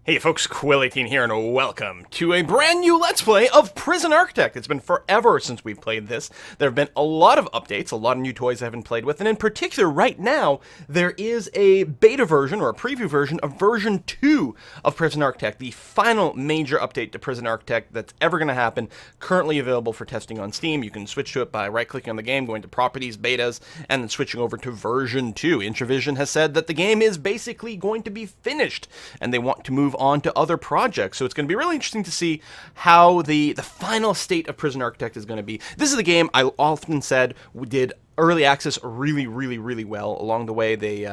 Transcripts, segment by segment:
Hey folks, Quill18 here, and welcome to a brand new Let's Play of Prison Architect. It's been forever since we've played this. There have been a lot of updates, a lot of new toys I haven't played with, and in particular, right now, there is a beta version, or a preview version, of version 2 of Prison Architect, the final major update to Prison Architect that's ever going to happen, currently available for testing on Steam. You can switch to it by right-clicking on the game, going to Properties, Betas, and then switching over to version 2. Introvision has said that the game is basically going to be finished, and they want to move on to other projects. So it's going to be really interesting to see how the final state of Prison Architect is going to be. This is the game I often said did early access really well. Along the way, they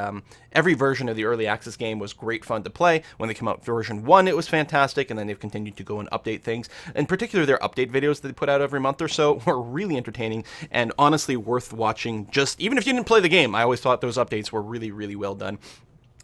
every version of the early access game was great fun to play. When they came out version 1, it was fantastic, and then they've continued to go and update things. In particular, their update videos that they put out every month or so were really entertaining and honestly worth watching. Just even if you didn't play the game, I always thought those updates were really well done.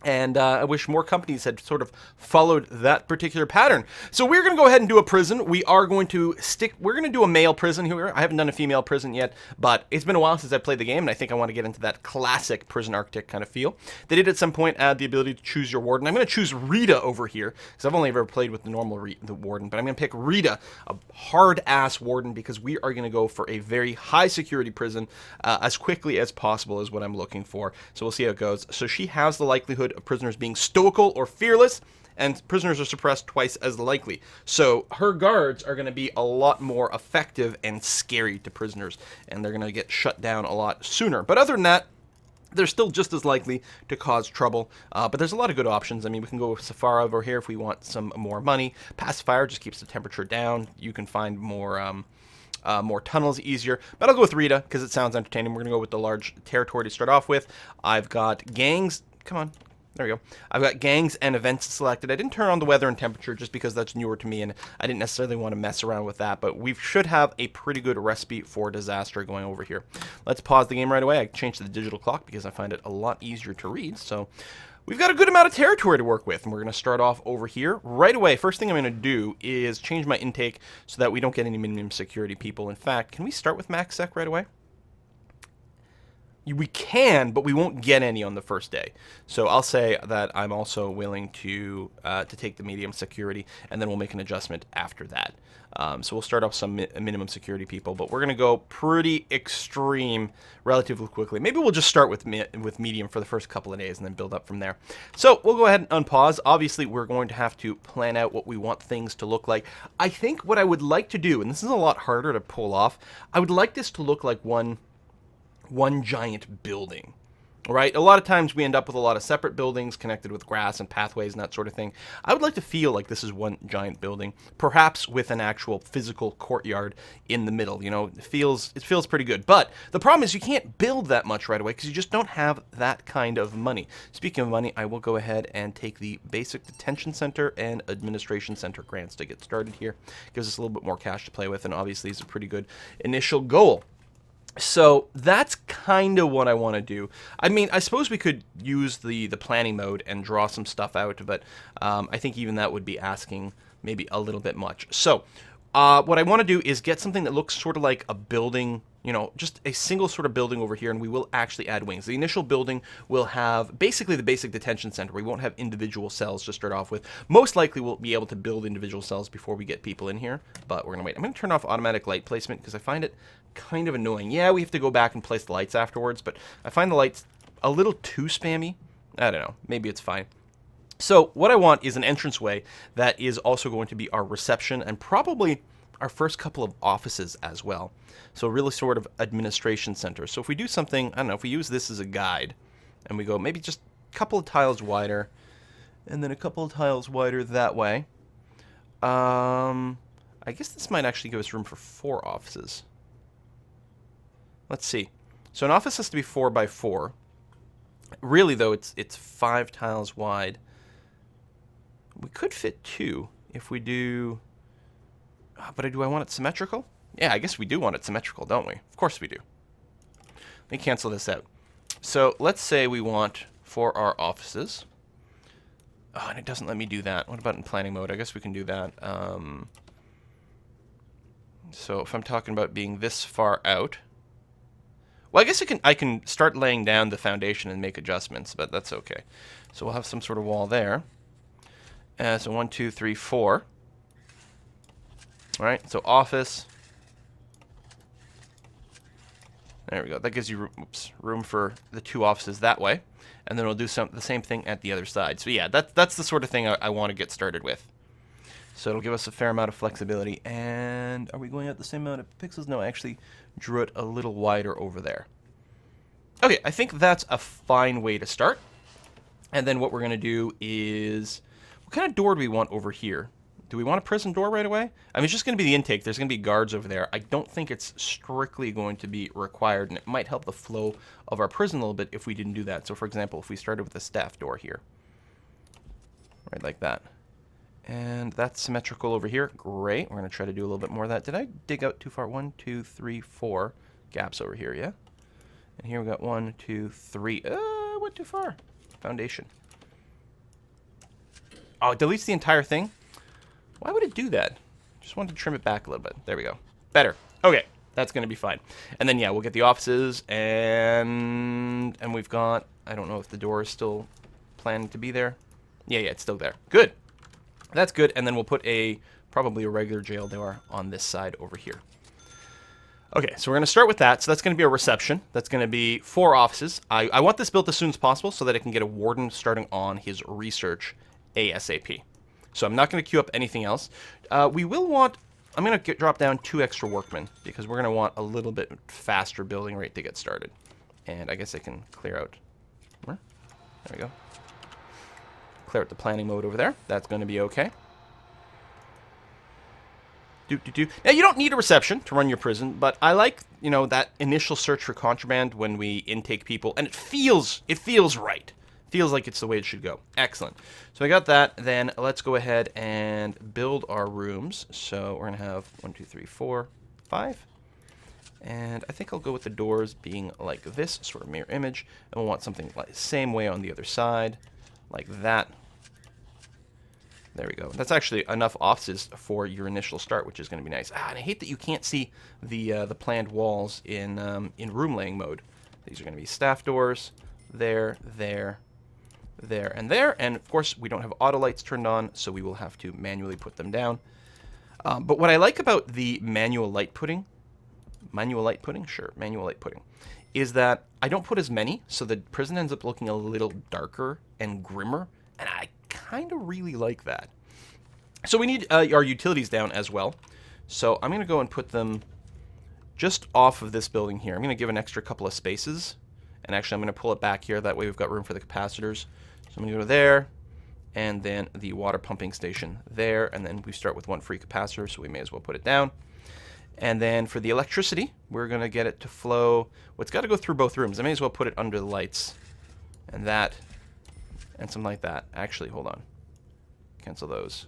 And I wish more companies had sort of followed that particular pattern. So we're going to go ahead and do a prison. We're going to do a male prison here. I haven't done a female prison yet, but it's been a while since I played the game, and I think I want to get into that classic Prison Architect kind of feel. They did at some point add the ability to choose your warden. I'm going to choose Rita over here, because I've only ever played with the normal the warden, but I'm going to pick Rita, a hard-ass warden, because we are going to go for a very high-security prison as quickly as possible is what I'm looking for. So we'll see how it goes. So she has the likelihood of prisoners being stoical or fearless, and prisoners are suppressed twice as likely. So her guards are going to be a lot more effective and scary to prisoners, and they're going to get shut down a lot sooner. But other than that, they're still just as likely to cause trouble, but there's a lot of good options. I mean, we can go with Safari over here if we want some more money. Pacifier just keeps the temperature down. You can find more tunnels easier, but I'll go with Rita because it sounds entertaining. We're going to go with the large territory to start off with. I've got gangs. Come on. There we go. I've got gangs and events selected. I didn't turn on the weather and temperature just because that's newer to me, and I didn't necessarily want to mess around with that, but we should have a pretty good recipe for disaster going over here. Let's pause the game right away. I changed to the digital clock because I find it a lot easier to read, so we've got a good amount of territory to work with, and we're going to start off over here right away. First thing I'm going to do is change my intake so that we don't get any minimum security people. In fact, can we start with max sec right away? We can, but we won't get any on the first day. So I'll say that I'm also willing to take the medium security, and then we'll make an adjustment after that. So we'll start off some minimum security people, but we're going to go pretty extreme relatively quickly. Maybe we'll just start with medium for the first couple of days and then build up from there. So we'll go ahead and unpause. Obviously, we're going to have to plan out what we want things to look like. I think what I would like to do, and this is a lot harder to pull off, I would like this to look like one giant building, right? A lot of times we end up with a lot of separate buildings connected with grass and pathways and that sort of thing. I would like to feel like this is one giant building, perhaps with an actual physical courtyard in the middle. You know, it feels pretty good. But the problem is you can't build that much right away because you just don't have that kind of money. Speaking of money, I will go ahead and take the basic detention center and administration center grants to get started here. Gives us a little bit more cash to play with, and obviously is a pretty good initial goal. So that's kind of what I want to do. I mean, I suppose we could use the planning mode and draw some stuff out, but I think even that would be asking maybe a little bit much. So what I want to do is get something that looks sort of like a building, you know, just a single sort of building over here, and we will actually add wings. The initial building will have basically the basic detention center. We won't have individual cells to start off with. Most likely we'll be able to build individual cells before we get people in here, but we're going to wait. I'm going to turn off automatic light placement because I find it kind of annoying. Yeah, we have to go back and place the lights afterwards, but I find the lights a little too spammy. I don't know. Maybe it's fine. So what I want is an entranceway that is also going to be our reception and probably our first couple of offices as well. So really sort of administration center. So if we do something, I don't know, if we use this as a guide and we go maybe just a couple of tiles wider and then a couple of tiles wider that way, I guess this might actually give us room for 4 offices. Let's see. So an office has to be 4 by 4. Really, though, it's 5 tiles wide. We could fit 2 if we do... but do I want it symmetrical? Yeah, I guess we do want it symmetrical, don't we? Of course we do. Let me cancel this out. So let's say we want for our offices. Oh, and it doesn't let me do that. What about in planning mode? I guess we can do that. So if I'm talking about being this far out... Well, I guess I can start laying down the foundation and make adjustments, but that's okay. So we'll have some sort of wall there. So 1, 2, 3, 4. All right, so office. There we go. That gives you room for the 2 offices that way. And then we'll do the same thing at the other side. So yeah, that's the sort of thing I want to get started with. So it'll give us a fair amount of flexibility. And are we going at the same amount of pixels? No, I actually drew it a little wider over there. Okay, I think that's a fine way to start. And then what we're going to do is, what kind of door do we want over here? Do we want a prison door right away? I mean, it's just going to be the intake. There's going to be guards over there. I don't think it's strictly going to be required, and it might help the flow of our prison a little bit if we didn't do that. So, for example, if we started with a staff door here. Right, like that. And that's symmetrical over here. Great. We're going to try to do a little bit more of that. Did I dig out too far? 1, 2, 3, 4 gaps over here, yeah? And here we got 1, 2, 3. Went too far. Foundation. Oh, it deletes the entire thing? Why would it do that? Just wanted to trim it back a little bit. There we go. Better. Okay, that's going to be fine. And then, yeah, we'll get the offices, and we've got, I don't know if the door is still planned to be there. Yeah, it's still there. Good. That's good. And then we'll put probably a regular jail door on this side over here. Okay, so we're going to start with that. So that's going to be a reception. That's going to be 4 offices. I want this built as soon as possible so that I can get a warden starting on his research ASAP. So I'm not going to queue up anything else. We will want, I'm going to drop down 2 extra workmen because we're going to want a little bit faster building rate to get started. And I guess I can clear out, there we go. Clear out the planning mode over there. That's going to be okay. Now, you don't need a reception to run your prison, but I like, that initial search for contraband when we intake people, and it feels right. Feels like it's the way it should go. Excellent. So I got that. Then let's go ahead and build our rooms. So we're going to have 1, 2, 3, 4, 5. And I think I'll go with the doors being like this, sort of mirror image. And we'll want something like the same way on the other side, like that. There we go. That's actually enough offices for your initial start, which is going to be nice. And I hate that you can't see the planned walls in room laying mode. These are going to be staff doors. There, and there. And of course, we don't have auto lights turned on, so we will have to manually put them down. But what I like about the manual light putting, is that I don't put as many, so the prison ends up looking a little darker and grimmer, and I kind of really like that. So we need our utilities down as well. So I'm going to go and put them just off of this building here. I'm going to give an extra couple of spaces, and actually I'm going to pull it back here. That way we've got room for the capacitors. So I'm going to go there, and then the water pumping station there, and then we start with 1 free capacitor, so we may as well put it down. And then for the electricity, we're going to get it to flow. Well, it's got to go through both rooms. I may as well put it under the lights, and that, and something like that. Actually, hold on. Cancel those,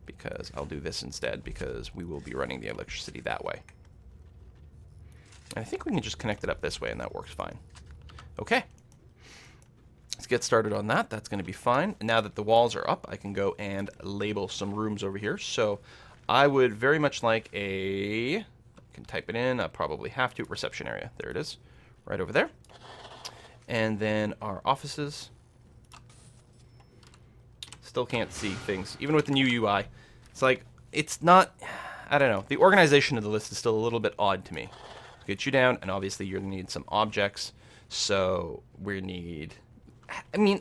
because I'll do this instead, because we will be running the electricity that way. And I think we can just connect it up this way, and that works fine. Okay. Let's get started on that. That's going to be fine. Now that the walls are up, I can go and label some rooms over here. So I would very much like I can type it in. I probably have to. Reception area. There it is. Right over there. And then our offices. Still can't see things. Even with the new UI. It's like, it's not, I don't know. The organization of the list is still a little bit odd to me. Get you down, and obviously you're going to need some objects. So we need, I mean,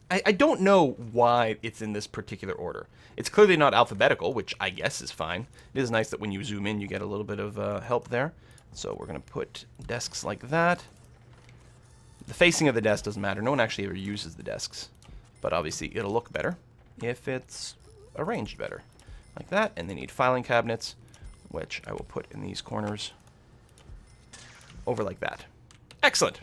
I don't know why it's in this particular order. It's clearly not alphabetical, which I guess is fine. It is nice that when you zoom in, you get a little bit of help there. So we're going to put desks like that. The facing of the desk doesn't matter. No one actually ever uses the desks. But obviously, it'll look better if it's arranged better. Like that. And they need filing cabinets, which I will put in these corners over like that. Excellent.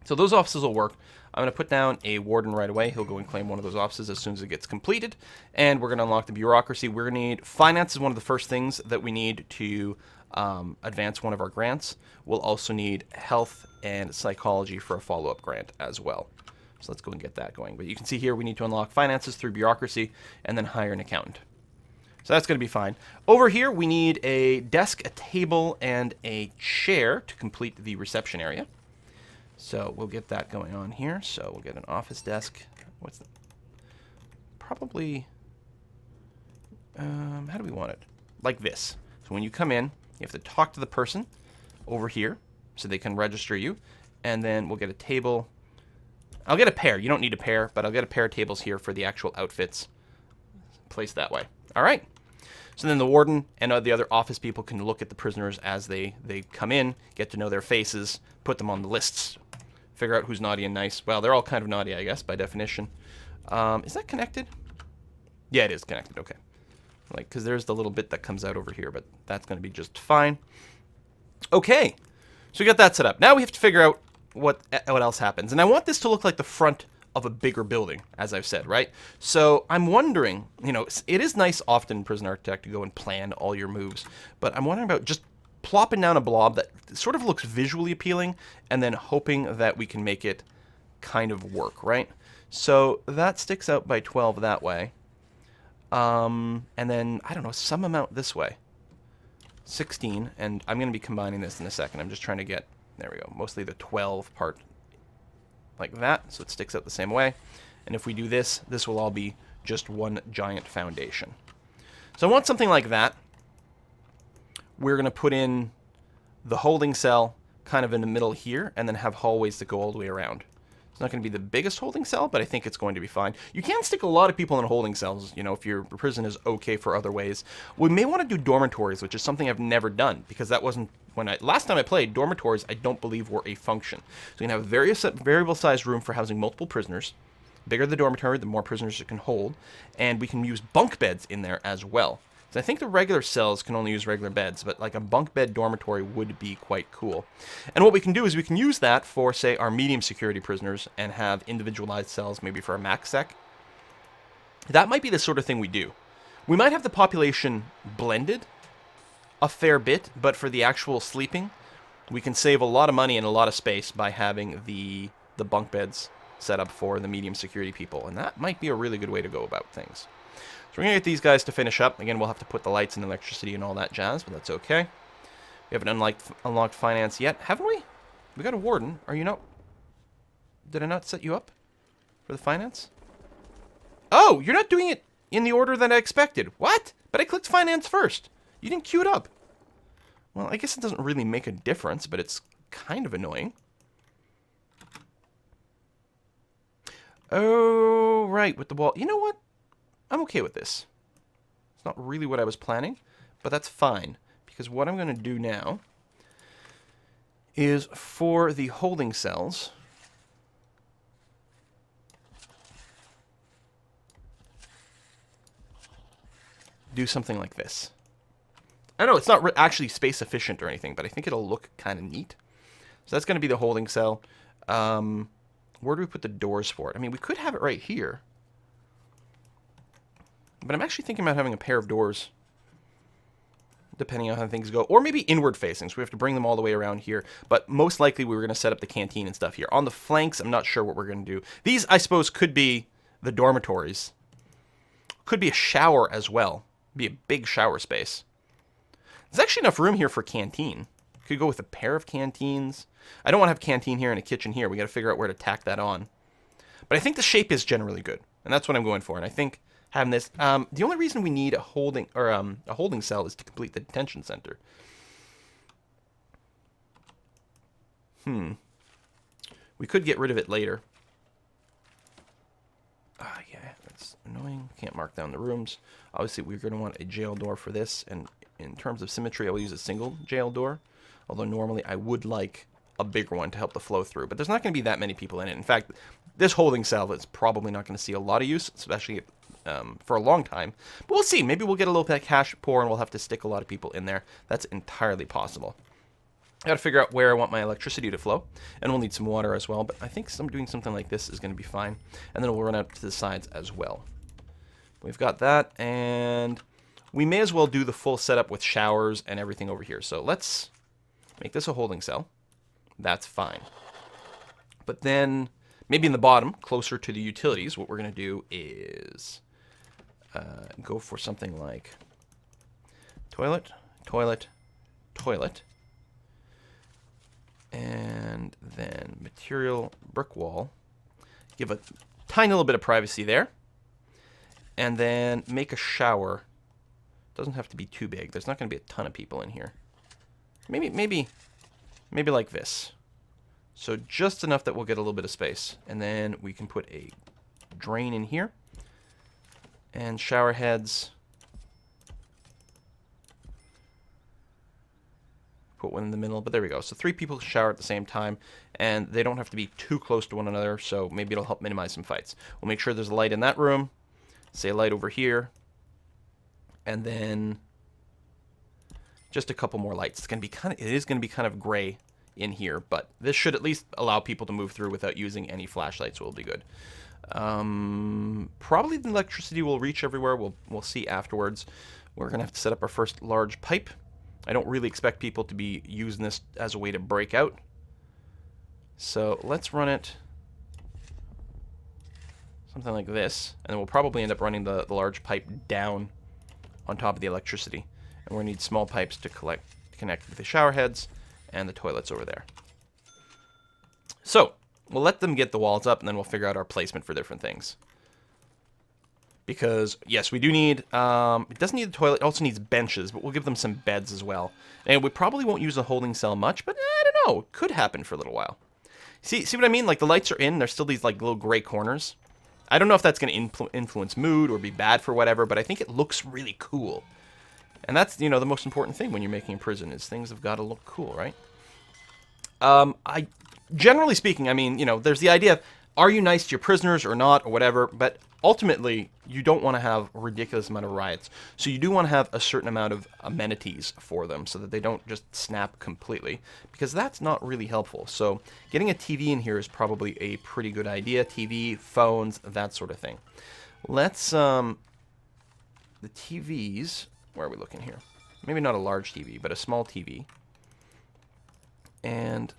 So those offices will work. I'm going to put down a warden right away. He'll go and claim one of those offices as soon as it gets completed. And we're going to unlock the bureaucracy. We're going to need finance is one of the first things that we need to advance one of our grants. We'll also need health and psychology for a follow-up grant as well. So let's go and get that going. But you can see here we need to unlock finances through bureaucracy and then hire an accountant. So that's going to be fine. Over here we need a desk, a table, and a chair to complete the reception area. So we'll get that going on here. So we'll get an office desk. What's the probably... how do we want it? Like this. So when you come in, you have to talk to the person over here so they can register you. And then we'll get a table. I'll get a pair. You don't need a pair, but I'll get a pair of tables here for the actual outfits. Placed that way. All right. So then the warden and the other office people can look at the prisoners as they come in, get to know their faces, put them on the lists, figure out who's naughty and nice. Well, they're all kind of naughty, I guess, by definition. Is that connected? Yeah, it is connected. Okay. Like, because there's the little bit that comes out over here, but that's going to be just fine. Okay. So we got that set up. Now we have to figure out what else happens. And I want this to look like the front of a bigger building, as I've said, right? So I'm wondering, you know, it is nice often in Prison Architect to go and plan all your moves, but I'm wondering about just plopping down a blob that sort of looks visually appealing and then hoping that we can make it kind of work, right? So that sticks out by 12 that way. And then, I don't know, some amount this way. 16, and I'm going to be combining this in a second. I'm just trying to get, there we go, mostly the 12 part like that, so it sticks out the same way. And if we do this, this will all be just one giant foundation. So I want something like that. We're going to put in the holding cell kind of in the middle here, and then have hallways that go all the way around. It's not going to be the biggest holding cell, but I think it's going to be fine. You can stick a lot of people in holding cells, you know, if your prison is okay for other ways. We may want to do dormitories, which is something I've never done, because that wasn't, last time I played, dormitories I don't believe were a function. So you can have a variable sized room for housing multiple prisoners. Bigger the dormitory, the more prisoners it can hold. And we can use bunk beds in there as well. So I think the regular cells can only use regular beds, but like a bunk bed dormitory would be quite cool. And what we can do is we can use that for, say, our medium security prisoners and have individualized cells maybe for a max sec. That might be the sort of thing we do. We might have the population blended a fair bit, but for the actual sleeping, we can save a lot of money and a lot of space by having the bunk beds set up for the medium security people. And that might be a really good way to go about things. So we're going to get these guys to finish up. Again, we'll have to put the lights and electricity and all that jazz, but that's okay. We haven't unlocked finance yet, haven't we? We got a warden. Are you not... Did I not set you up for the finance? Oh, you're not doing it in the order that I expected. What? But I clicked finance first. You didn't queue it up. Well, I guess it doesn't really make a difference, but it's kind of annoying. Oh, right, with the wall. You know what? I'm okay with this. It's not really what I was planning, but that's fine. Because what I'm going to do now is for the holding cells, do something like this. I know it's not actually space efficient or anything, but I think it'll look kind of neat. So that's going to be the holding cell. Where do we put the doors for it? I mean, we could have it right here. But I'm actually thinking about having a pair of doors, depending on how things go. Or maybe inward facing, so we have to bring them all the way around here. But most likely we were going to set up the canteen and stuff here. On the flanks, I'm not sure what we're going to do. These, I suppose, could be the dormitories. Could be a shower as well. Be a big shower space. There's actually enough room here for canteen. Could go with a pair of canteens. I don't want to have canteen here and a kitchen here. We got to figure out where to tack that on. But I think the shape is generally good, and that's what I'm going for. And I think having this, the only reason we need a holding cell is to complete the detention center. We could get rid of it later. Yeah, that's annoying. Can't mark down the rooms. Obviously, we're going to want a jail door for this, and in terms of symmetry, I will use a single jail door. Although normally I would like a bigger one to help the flow through. But there's not going to be that many people in it. In fact, this holding cell is probably not going to see a lot of use, especially for a long time. But we'll see. Maybe we'll get a little bit of cash pour and we'll have to stick a lot of people in there. That's entirely possible. I got to figure out where I want my electricity to flow. And we'll need some water as well. But I think doing something like this is going to be fine. And then we'll run out to the sides as well. We've got that. And we may as well do the full setup with showers and everything over here. So let's make this a holding cell. That's fine. But then, maybe in the bottom, closer to the utilities, what we're going to do is go for something like toilet, toilet, toilet. And then material, brick wall. Give a tiny little bit of privacy there. And then make a shower. Doesn't have to be too big. There's not going to be a ton of people in here. Maybe like this. So just enough that we'll get a little bit of space. And then we can put a drain in here. And shower heads. Put one in the middle, but there we go. So 3 people shower at the same time, and they don't have to be too close to one another, so maybe it'll help minimize some fights. We'll make sure there's a light in that room. Say a light over here. And then just a couple more lights. It is going to be kind of gray in here, but this should at least allow people to move through without using any flashlights, so it'll be good. Probably the electricity will reach everywhere. We'll see afterwards. We're going to have to set up our first large pipe. I don't really expect people to be using this as a way to break out. So let's run it something like this, and then we'll probably end up running the large pipe down on top of the electricity. And we're going to need small pipes to connect with the shower heads and the toilets over there. So we'll let them get the walls up, and then we'll figure out our placement for different things. Because, yes, we do need, it doesn't need the toilet, it also needs benches, but we'll give them some beds as well. And we probably won't use a holding cell much, but I don't know, it could happen for a little while. See what I mean? Like, the lights are in, there's still these, like, little gray corners. I don't know if that's going to influence mood or be bad for whatever, but I think it looks really cool. And that's, the most important thing when you're making a prison, is things have got to look cool, right? Generally speaking, I mean, there's the idea of, are you nice to your prisoners or not, or whatever, but ultimately, you don't want to have a ridiculous amount of riots. So you do want to have a certain amount of amenities for them so that they don't just snap completely, because that's not really helpful. So getting a TV in here is probably a pretty good idea. TV, phones, that sort of thing. Let's, the TVs, where are we looking here? Maybe not a large TV, but a small TV. And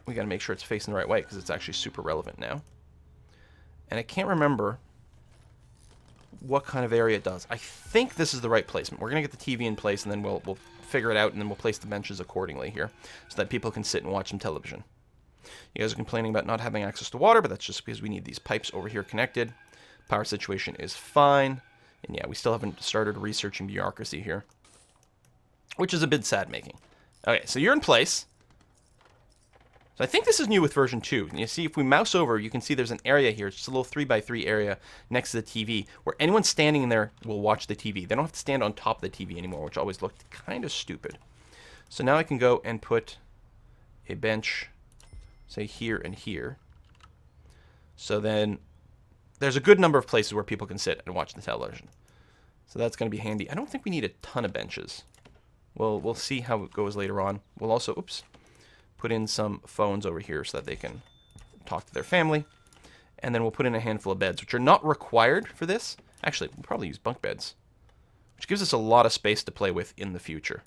we got to make sure it's facing the right way, because it's actually super relevant now. And I can't remember what kind of area it does. I think this is the right placement. We're going to get the TV in place, and then we'll figure it out, and then we'll place the benches accordingly here so that people can sit and watch some television. You guys are complaining about not having access to water, but that's just because we need these pipes over here connected. Power situation is fine. And yeah, we still haven't started researching bureaucracy here, which is a bit sad making. Okay, so you're in place. So I think this is new with version 2. And you see, if we mouse over, you can see there's an area here. It's just a little 3x3 area next to the TV where anyone standing in there will watch the TV. They don't have to stand on top of the TV anymore, which always looked kind of stupid. So now I can go and put a bench, say, here and here. So then there's a good number of places where people can sit and watch the television. So that's going to be handy. I don't think we need a ton of benches. We'll see how it goes later on. We'll also, put in some phones over here so that they can talk to their family. And then we'll put in a handful of beds, which are not required for this. Actually, we'll probably use bunk beds, which gives us a lot of space to play with in the future.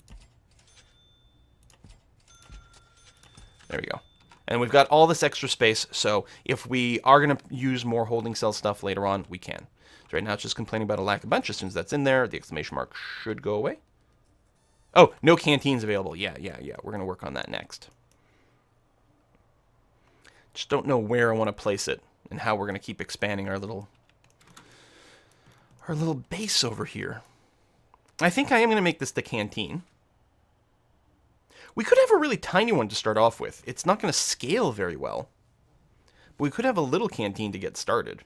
There we go. And we've got all this extra space, so if we are going to use more holding cell stuff later on, we can. So right now it's just complaining about a lack of benches. As soon as that's in there, the exclamation mark should go away. Oh, no canteens available. Yeah. We're going to work on that next. Just don't know where I want to place it and how we're going to keep expanding our little base over here. I think I am going to make this the canteen. We could have a really tiny one to start off with. It's not going to scale very well. But we could have a little canteen to get started.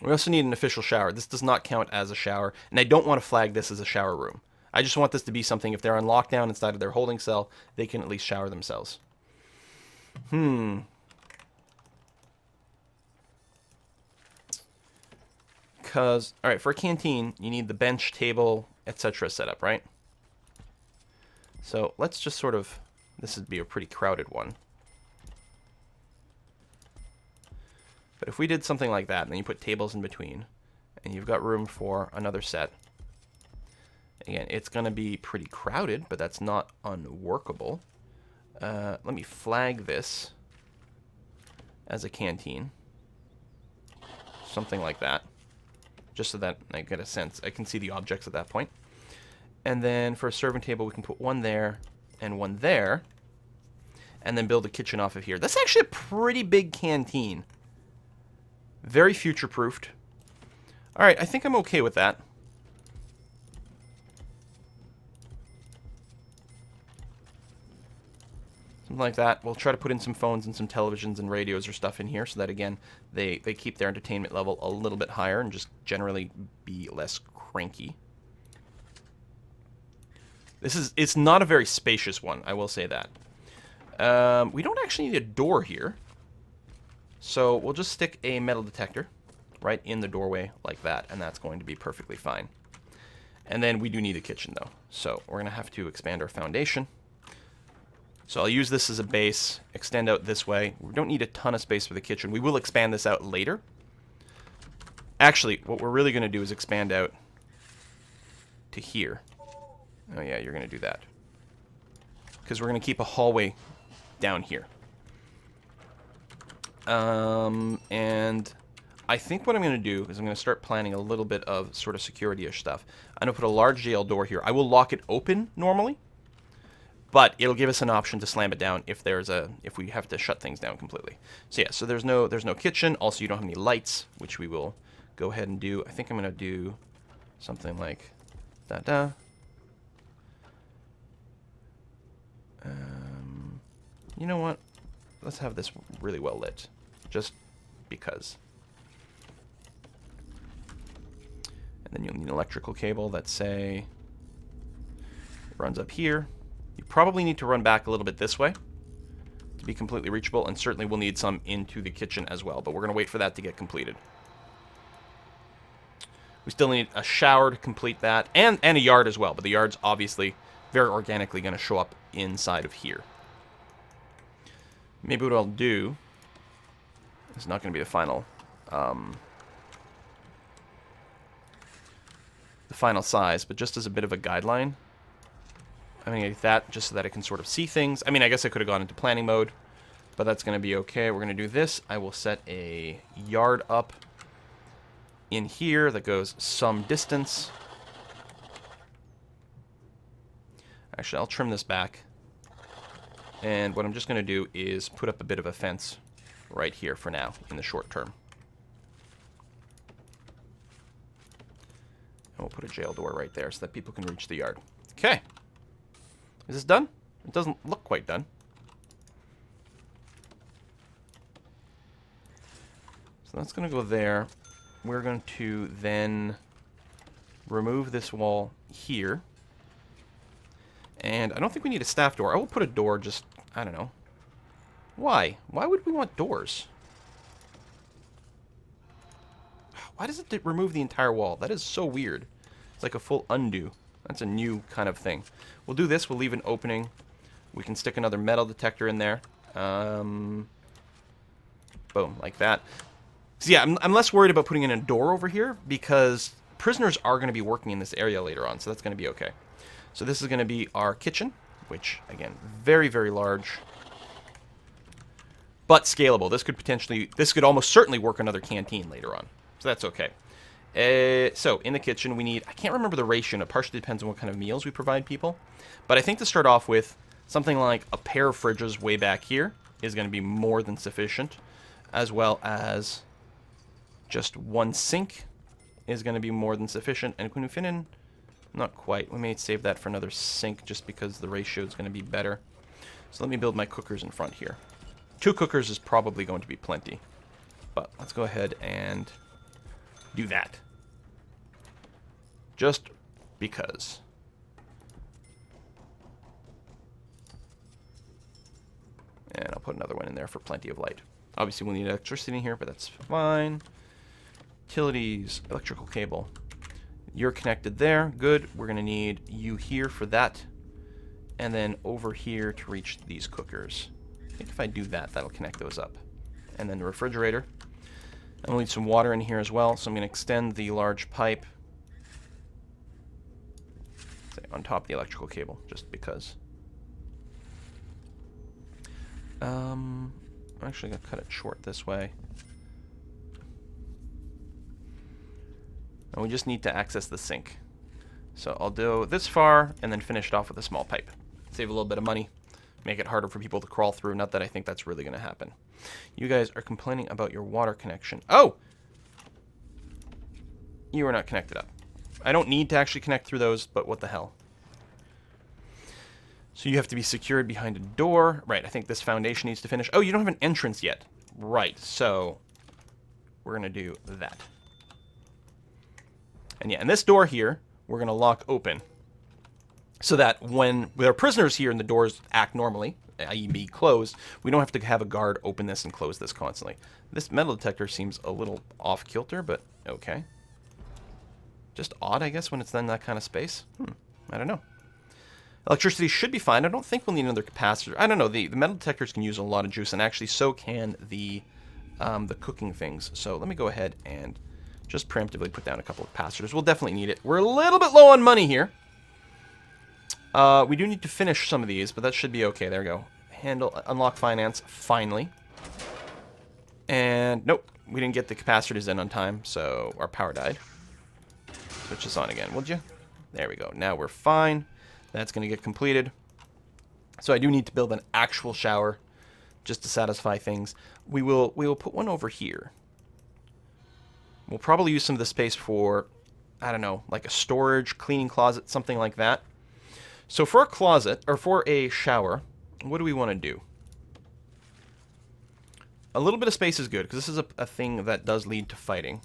We also need an official shower. This does not count as a shower, and I don't want to flag this as a shower room. I just want this to be something, if they're on lockdown inside of their holding cell, they can at least shower themselves. Because, alright, for a canteen, you need the bench, table, etc. set up, right? So let's just sort of, this would be a pretty crowded one. But if we did something like that, and then you put tables in between, and you've got room for another set. Again, it's going to be pretty crowded, but that's not unworkable. Let me flag this as a canteen. Something like that. Just so that I get a sense. I can see the objects at that point. And then for a serving table, we can put one there and one there. and then build a kitchen off of here. That's actually a pretty big canteen. Very future-proofed. All right, I think I'm okay with that. Something like that. We'll try to put in some phones and some televisions and radios or stuff in here so that, again, they keep their entertainment level a little bit higher and just generally be less cranky. It's not a very spacious one, I will say that. We don't actually need a door here. So we'll just stick a metal detector right in the doorway like that, and that's going to be perfectly fine. And then we do need a kitchen, though. So we're going to have to expand our foundation. So I'll use this as a base, extend out this way. We don't need a ton of space for the kitchen. We will expand this out later. Actually, what we're really going to do is expand out to here. Oh yeah, you're going to do that. Because we're going to keep a hallway down here. And I think what I'm going to do is I'm going to start planning a little bit of sort of security-ish stuff. I'm going to put a large jail door here. I will lock it open normally, but it'll give us an option to slam it down if we have to shut things down completely. So yeah, so there's no kitchen. Also, you don't have any lights, which we will go ahead and do. I think I'm going to do something like da-da. You know what? Let's have this really well lit, just because. And then you'll need an electrical cable that, say, runs up here. You probably need to run back a little bit this way to be completely reachable, and certainly we'll need some into the kitchen as well, but we're going to wait for that to get completed. We still need a shower to complete that, and a yard as well, but the yard's obviously very organically going to show up inside of here. Maybe what I'll do, it's not going to be the final size, but just as a bit of a guideline, I'm going to get that just so that I can sort of see things. I mean, I guess I could have gone into planning mode, but that's going to be okay. We're going to do this. I will set a yard up in here that goes some distance. Actually, I'll trim this back. And what I'm just going to do is put up a bit of a fence right here for now in the short term. And we'll put a jail door right there so that people can reach the yard. Okay. Is this done? It doesn't look quite done. So that's going to go there. We're going to then remove this wall here. And I don't think we need a staff door. I will put a door just, I don't know. Why? Why would we want doors? Why does it remove the entire wall? That is so weird. It's like a full undo. That's a new kind of thing. We'll do this. We'll leave an opening. We can stick another metal detector in there. Boom, like that. So yeah, I'm less worried about putting in a door over here because prisoners are going to be working in this area later on, so that's going to be okay. So this is going to be our kitchen, which, again, very, very large, but scalable. This could almost certainly work another canteen later on, so that's okay. So in the kitchen, we need, I can't remember the ratio. It partially depends on what kind of meals we provide people, but I think to start off with, something like a pair of fridges way back here is going to be more than sufficient, as well as just one sink is going to be more than sufficient, and can we fit in? Not quite. We may save that for another sink just because the ratio is going to be better. So let me build my cookers in front here. 2 cookers is probably going to be plenty. But let's go ahead and do that. Just because. And I'll put another one in there for plenty of light. Obviously we'll need electricity in here, but that's fine. Utilities, electrical cable. You're connected there. Good. We're going to need you here for that. And then over here to reach these cookers. I think if I do that, that'll connect those up. And then the refrigerator. And we'll need some water in here as well. So I'm going to extend the large pipe on top of the electrical cable, just because. I'm actually going to cut it short this way. And we just need to access the sink. So I'll do this far and then finish it off with a small pipe. Save a little bit of money. make it harder for people to crawl through. Not that I think that's really going to happen. You guys are complaining about your water connection. Oh! You are not connected up. I don't need to actually connect through those, but what the hell. So you have to be secured behind a door. Right, I think this foundation needs to finish. Oh, you don't have an entrance yet. Right, so we're going to do that. And yeah, and this door here, we're going to lock open. So that when there are prisoners here and the doors act normally, i.e. be closed, we don't have to have a guard open this and close this constantly. This metal detector seems a little off-kilter, but okay. Just odd, I guess, when it's in that kind of space. I don't know. Electricity should be fine. I don't think we'll need another capacitor. I don't know. The metal detectors can use a lot of juice, and actually so can the cooking things. So let me go ahead and just preemptively put down a couple of capacitors. We'll definitely need it. We're a little bit low on money here. We do need to finish some of these, but that should be okay. There we go. Handle, unlock finance, finally. And nope, we didn't get the capacitors in on time, so our power died. Switch this on again, would you? There we go. Now we're fine. That's going to get completed. So I do need to build an actual shower just to satisfy things. We will put one over here. We'll probably use some of the space for, I don't know, like a storage, cleaning closet, something like that. So for a closet, or for a shower, what do we want to do? A little bit of space is good, because this is a thing that does lead to fighting.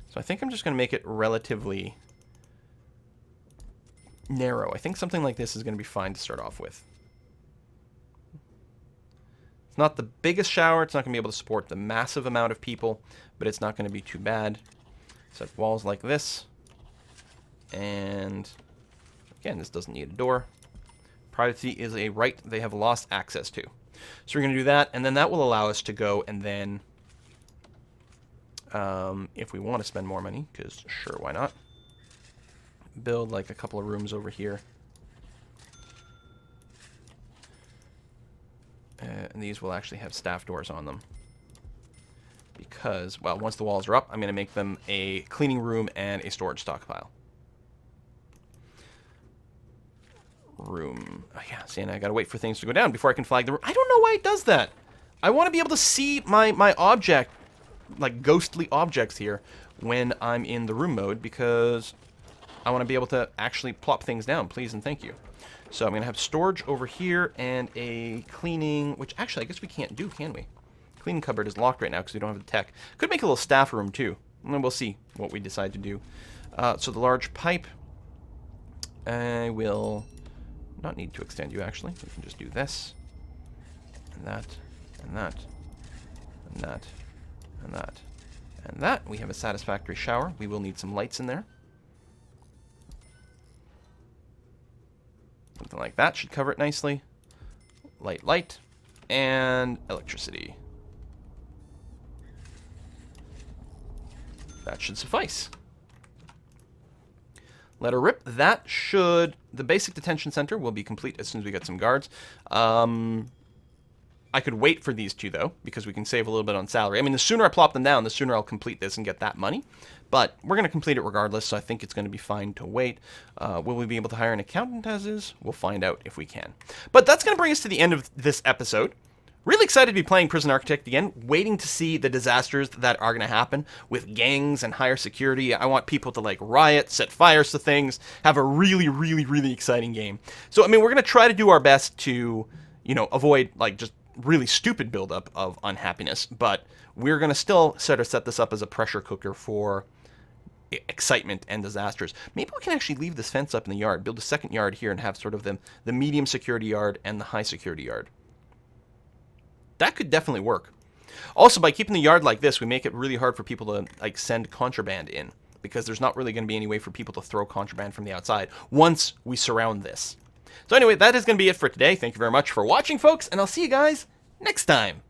So I think I'm just going to make it relatively narrow. I think something like this is going to be fine to start off with. It's not the biggest shower. It's not going to be able to support the massive amount of people, but it's not going to be too bad. Set walls like this. And again, this doesn't need a door. Privacy is a right they have lost access to. So we're going to do that, and then that will allow us to go and then, if we want to spend more money, because sure, why not? Build like a couple of rooms over here. And these will actually have staff doors on them. Because, well, once the walls are up, I'm going to make them a cleaning room and a storage stockpile. Room. Oh, yeah, see, and I got to wait for things to go down before I can flag the room. I don't know why it does that. I want to be able to see my object, like ghostly objects here, when I'm in the room mode, because I want to be able to actually plop things down, please and thank you. So I'm going to have storage over here and a cleaning, which actually I guess we can't do, can we? Cleaning cupboard is locked right now because we don't have the tech. Could make a little staff room too. And then we'll see what we decide to do. So the large pipe, I will not need to extend you actually. We can just do this, and that, and that, and that, and that, and that. We have a satisfactory shower. We will need some lights in there. Something like that should cover it nicely. Light, light, and electricity. That should suffice. Let her rip. That should... The basic detention center will be complete as soon as we get some guards. I could wait for these two, though, because we can save a little bit on salary. I mean, the sooner I plop them down, the sooner I'll complete this and get that money. But we're going to complete it regardless, so I think it's going to be fine to wait. Will we be able to hire an accountant as is? We'll find out if we can. But that's going to bring us to the end of this episode. Really excited to be playing Prison Architect again, waiting to see the disasters that are going to happen with gangs and higher security. I want people to, like, riot, set fires to things, have a really, really, really exciting game. So, I mean, we're going to try to do our best to, you know, avoid, like, just really stupid buildup of unhappiness, but we're going to still sort of set this up as a pressure cooker for excitement and disasters. Maybe we can actually leave this fence up in the yard, build a second yard here, and have sort of the medium security yard and the high security yard. That could definitely work. Also, by keeping the yard like this, we make it really hard for people to, like, send contraband in, because there's not really going to be any way for people to throw contraband from the outside once we surround this. So anyway, that is going to be it for today. Thank you very much for watching, folks, and I'll see you guys next time.